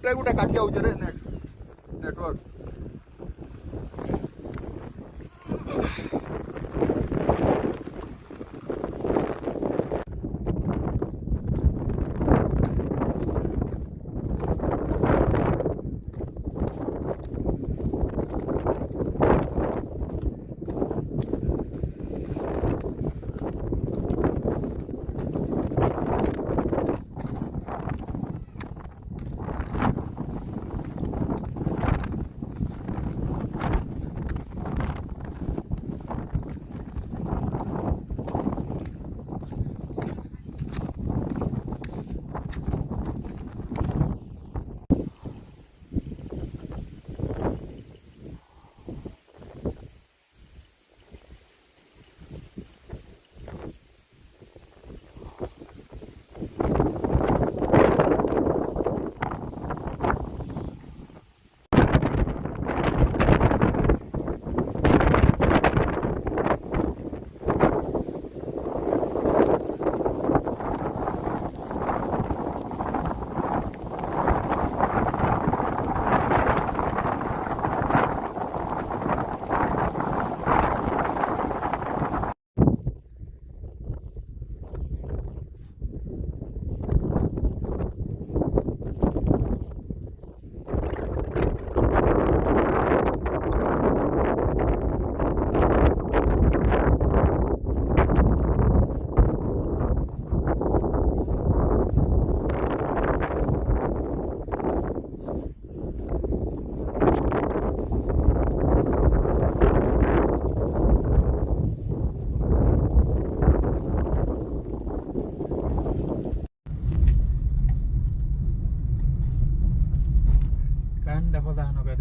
गुटे गुटे काटी आउछ रे नेटवर्क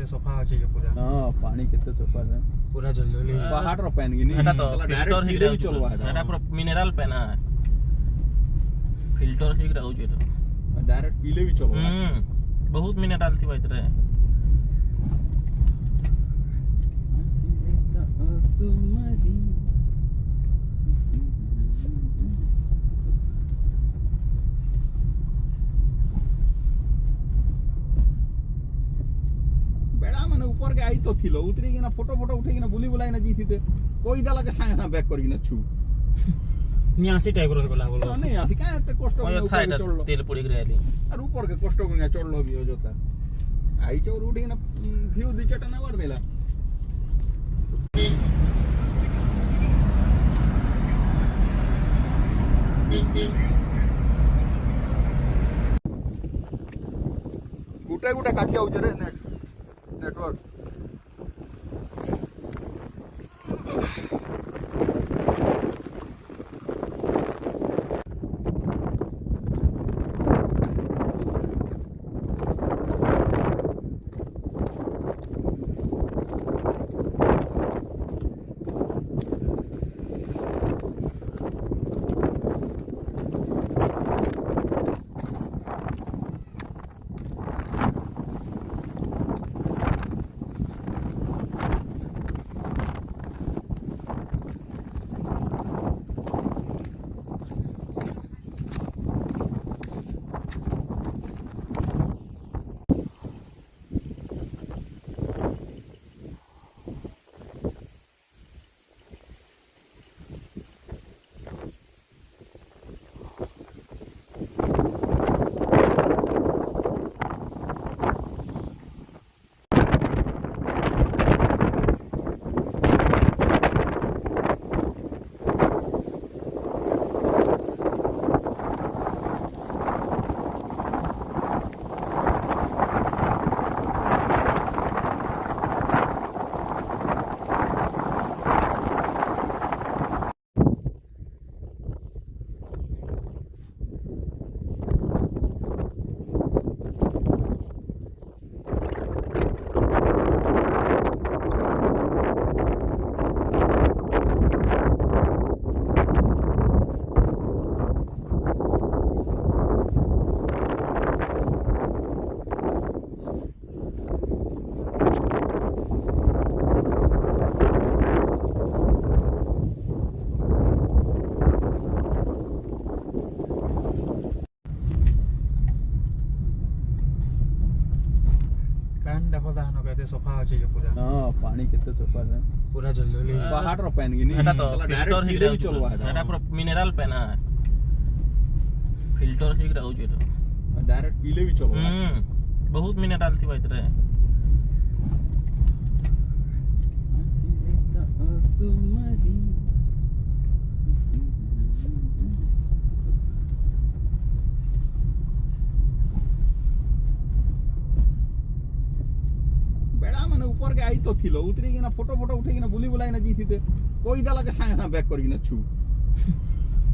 सफा अछि पूरा हां पानी केते सफा है पूरा जल्दी पहाड़ रो पानी गिनी एटा तो डायरेक्ट हिले भी चलवा एटा पूरा मिनरल पेन है फिल्टर ठीक रहउ जे तो डायरेक्ट पीले भी चलवा बहुत मिनरल थी भीतर है ऊपर के आई तो थिलो उतरी कि ना फोटो उठे कि ना बुली बुलाई ना जीती थे कोई दला के संग संग बैक कर कि ना छु नियासी टाइप रो गला बोलो नहीं आसी का एते कष्ट में चढ़लो तेल पड़ी गइली और ऊपर के कष्ट में चढ़लो भी हो जोता आई चोर उठी ना व्यू दिचटा ना वर देला गुटे गुटे काटी आउछ रे नेटवर्क सफा अछि जे पूरा हां पानी केते सफा है पूरा जल्दी पहाड़ रो पानी गिनी एटा तो डायरेक्ट फिल्टर पीले भी चलवा है एटा पूरा मिनरल पेन है फिल्टर ठीक रहउ जे तो डायरेक्ट पीले भी चलवा बहुत मिनरल थी बात रे बेड़ा माने ऊपर के आई तो थिलो उतरी कि ना फोटो उठे कि ना बुली बुलाई ना जीती थे कोई दला के संगे संग बैक कर कि ना छू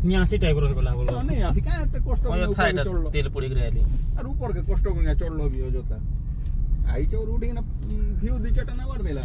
नियासी टाइप रो गला बोलो नहीं आसी का एते कष्ट ओय था एटा तेल पड़ी गइली और ऊपर के कष्ट को ना चढ़लो भी हो जोता आई चोर उठी ना व्यू दिचटा ना वर देला